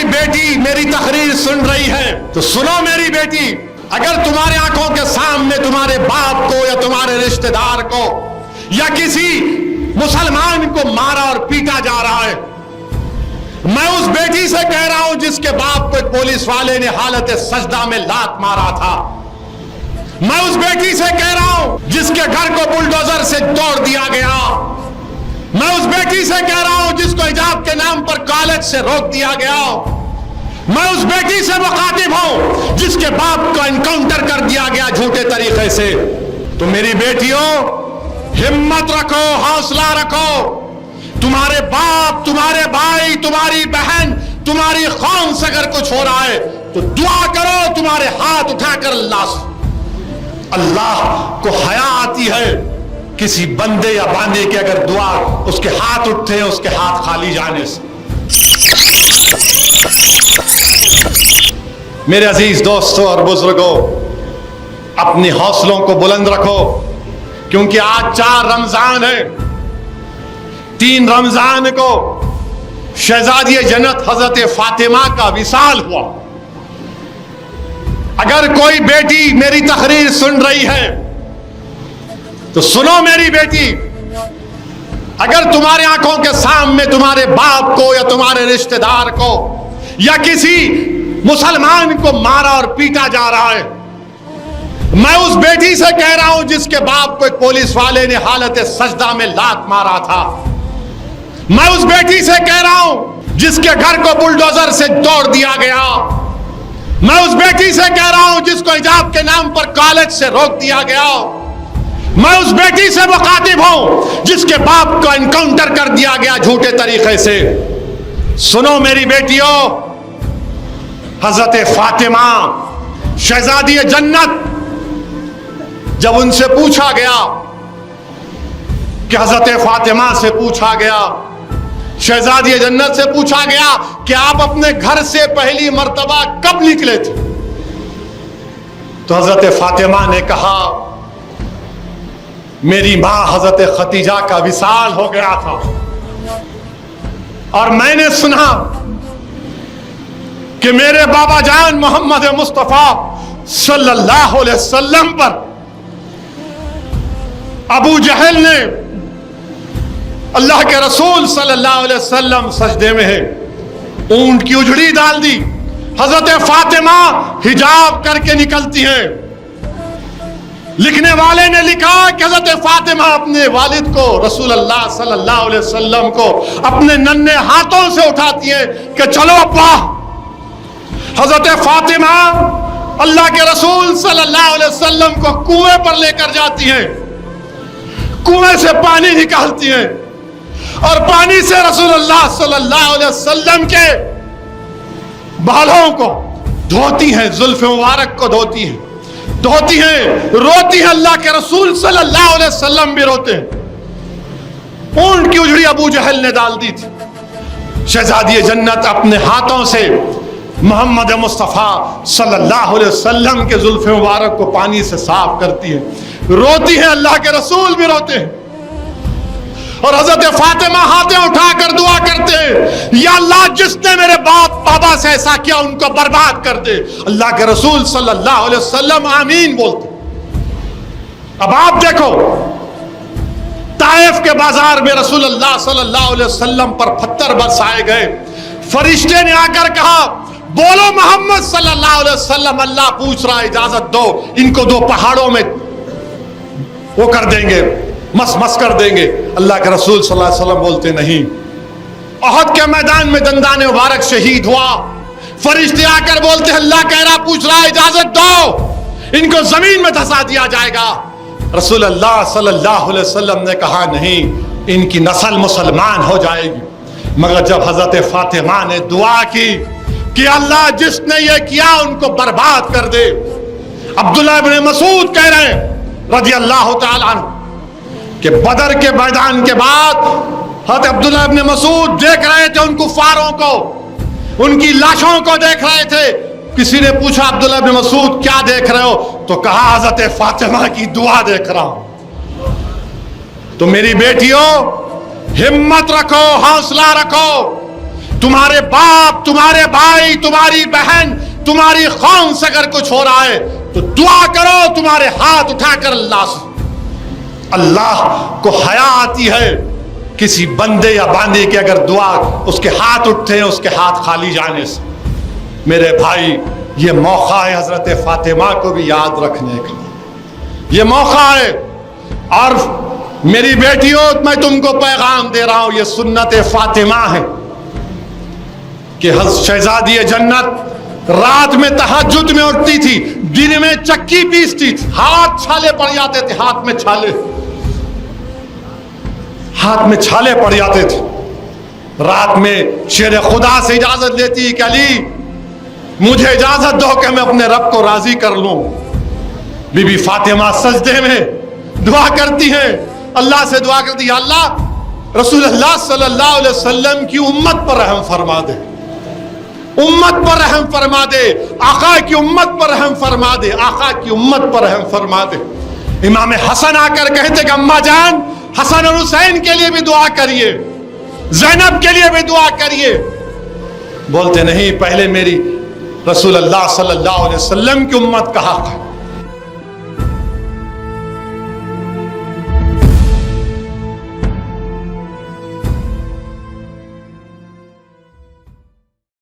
کوئی بیٹی میری تقریر سن رہی ہے تو سنو میری بیٹی، اگر تمہارے آنکھوں کے سامنے تمہارے باپ کو یا تمہارے رشتہ دار کو یا کسی مسلمان کو مارا اور پیٹا جا رہا ہے، میں اس بیٹی سے کہہ رہا ہوں جس کے باپ کو ایک پولیس والے نے حالت سجدہ میں لات مارا تھا، میں اس بیٹی سے کہہ رہا ہوں جس کے گھر کو بلڈوزر سے توڑ دیا گیا، میں اس بیٹی سے کہہ رہا ہوں جس کو حجاب کے نام پر کالج سے روک دیا گیا، میں اس بیٹی سے مخاطب ہوں جس کے باپ کو انکاؤنٹر کر دیا گیا جھوٹے طریقے سے۔ تو میری بیٹیوں، ہمت رکھو، حوصلہ رکھو، تمہارے باپ، تمہارے بھائی، تمہاری بہن، تمہاری قوم سے اگر کچھ ہو رہا ہے تو دعا کرو، تمہارے ہاتھ اٹھا کر اللہ کو حیا آتی ہے کسی بندے یا باندے کی اگر دعا اس کے ہاتھ اٹھتے ہیں اس کے ہاتھ خالی جانے سے۔ میرے عزیز دوستوں اور بزرگوں، اپنی حوصلوں کو بلند رکھو، کیونکہ آج 4 رمضان ہے۔ 3 رمضان کو شہزادی جنت حضرت فاطمہ کا وصال ہوا۔ اگر کوئی بیٹی میری تقریر سن رہی ہے تو سنو میری بیٹی، اگر تمہارے آنکھوں کے سامنے تمہارے باپ کو یا تمہارے رشتہ دار کو یا کسی مسلمان کو مارا اور پیٹا جا رہا ہے، میں اس بیٹی سے کہہ رہا ہوں جس کے باپ کو ایک پولیس والے نے حالت سجدہ میں لات مارا تھا، میں اس بیٹی سے کہہ رہا ہوں جس کے گھر کو بلڈوزر سے توڑ دیا گیا، میں اس بیٹی سے کہہ رہا ہوں جس کو حجاب کے نام پر کالج سے روک دیا گیا، میں اس بیٹی سے مخاطب ہوں جس کے باپ کو انکاؤنٹر کر دیا گیا جھوٹے طریقے سے۔ سنو میری بیٹیوں، حضرت فاطمہ شہزادی جنت، جب ان سے پوچھا گیا کہ حضرت فاطمہ سے پوچھا گیا، شہزادی جنت سے پوچھا گیا کہ آپ اپنے گھر سے پہلی مرتبہ کب نکلے تھے، تو حضرت فاطمہ نے کہا میری ماں حضرت خدیجہ کا وصال ہو گیا تھا اور میں نے سنا کہ میرے بابا جان محمد مصطفیٰ صلی اللہ علیہ وسلم پر ابو جہل نے اللہ کے رسول صلی اللہ علیہ وسلم سجدے میں ہے، اونٹ کی اجڑی ڈال دی، حضرت فاطمہ حجاب کر کے نکلتی ہیں۔ لکھنے والے نے لکھا کہ حضرت فاطمہ اپنے والد کو رسول اللہ صلی اللہ علیہ وسلم کو اپنے ننھے ہاتھوں سے اٹھاتی ہیں کہ چلو ابا۔ حضرت فاطمہ اللہ کے رسول صلی اللہ علیہ وسلم کو کنویں پر لے کر جاتی ہیں، کنویں سے پانی نکالتی ہیں اور پانی سے رسول اللہ صلی اللہ علیہ وسلم کے بالوں کو دھوتی ہیں، زلف مبارک کو دھوتی ہیں، روتی ہیں۔ اللہ کے رسول صلی اللہ علیہ وسلم بھی روتے ہیں۔ اونٹ کی اجڑی ابو جہل نے ڈال دی تھی، شہزادی جنت اپنے ہاتھوں سے محمد مصطفیٰ صلی اللہ علیہ وسلم کے زلف مبارک کو پانی سے صاف کرتی ہے، روتی ہیں، اللہ کے رسول بھی روتے ہیں۔ اور حضرت فاطمہ ہاتھیں اٹھا کر دعا کرتے ہیں، یا اللہ جس نے میرے باپ بابا سے ایسا کیا ان کو برباد کر دے۔ اللہ کے رسول صلی اللہ علیہ وسلم آمین بولتے۔ اب آپ دیکھو، طائف کے بازار میں رسول اللہ صلی اللہ علیہ وسلم پر پتھر برسائے گئے، فرشتے نے آ کر کہا بولو محمد صلی اللہ علیہ وسلم اللہ پوچھ رہا ہے، اجازت دو، ان کو 2 پہاڑوں میں وہ کر دیں گے، مس کر دیں گے۔ اللہ کے رسول صلی اللہ علیہ وسلم بولتے نہیں۔ احد کے میدان میں دندان مبارک شہید ہوا، فرشتے آ کر بولتے اللہ کہہ رہا پوچھ رہا ہے، اجازت دو، ان کو زمین میں دھسا دیا جائے گا۔ رسول اللہ صلی اللہ علیہ وسلم نے کہا نہیں، ان کی نسل مسلمان ہو جائے گی۔ مگر جب حضرت فاطمہ نے دعا کی کہ اللہ جس نے یہ کیا ان کو برباد کر دے۔ عبداللہ ابن مسعود کہہ رہے ہیں رضی اللہ تعالیٰ عنہ کہ بدر کے میدان کے بعد حضرت عبداللہ ابن مسعود دیکھ رہے تھے ان کفاروں کو، ان کی لاشوں کو دیکھ رہے تھے۔ کسی نے پوچھا عبداللہ ابن مسعود کیا دیکھ رہے ہو؟ تو کہا حضرت فاطمہ کی دعا دیکھ رہا ہوں۔ تو میری بیٹیوں ہمت رکھو، حوصلہ رکھو، تمہارے باپ، تمہارے بھائی، تمہاری بہن، تمہاری قوم سے اگر کچھ ہو رہا ہے تو دعا کرو، تمہارے ہاتھ اٹھا کر اللہ سے۔ اللہ کو حیا آتی ہے کسی بندے یا باندی کے اگر دعا اس کے ہاتھ اٹھتے ہیں اس کے ہاتھ خالی جانے سے۔ میرے بھائی، یہ موقع ہے حضرت فاطمہ کو بھی یاد رکھنے کا، یہ موقع ہے۔ اور میری بیٹیوں، میں تم کو پیغام دے رہا ہوں، یہ سنت فاطمہ ہے کہ شہزادی جنت رات میں تہجد میں اٹھتی تھی، دن میں چکی پیستی تھی، ہاتھ چھالے پڑ جاتے تھے، ہاتھ میں چھالے پڑ جاتے تھے۔ رات میں شیر خدا سے اجازت لیتی کہ علی مجھے اجازت دو کہ میں اپنے رب کو راضی کر لوں۔ بی بی فاطمہ سجدے میں دعا کرتی ہیں، اللہ سے دعا کرتی ہے، اللہ رسول اللہ صلی اللہ علیہ وسلم کی امت پر رحم فرما دے، امت پر رحم فرما دے، آقا کی امت پر رحم فرما دے، آقا کی امت پر رحم فرما دے۔ امام حسن آ کر کہتے کہ اماں جان حسن اور حسین کے لیے بھی دعا کریے، زینب کے لیے بھی دعا کریے۔ بولتے نہیں، پہلے میری رسول اللہ صلی اللہ علیہ وسلم کی امت کا حق ہے۔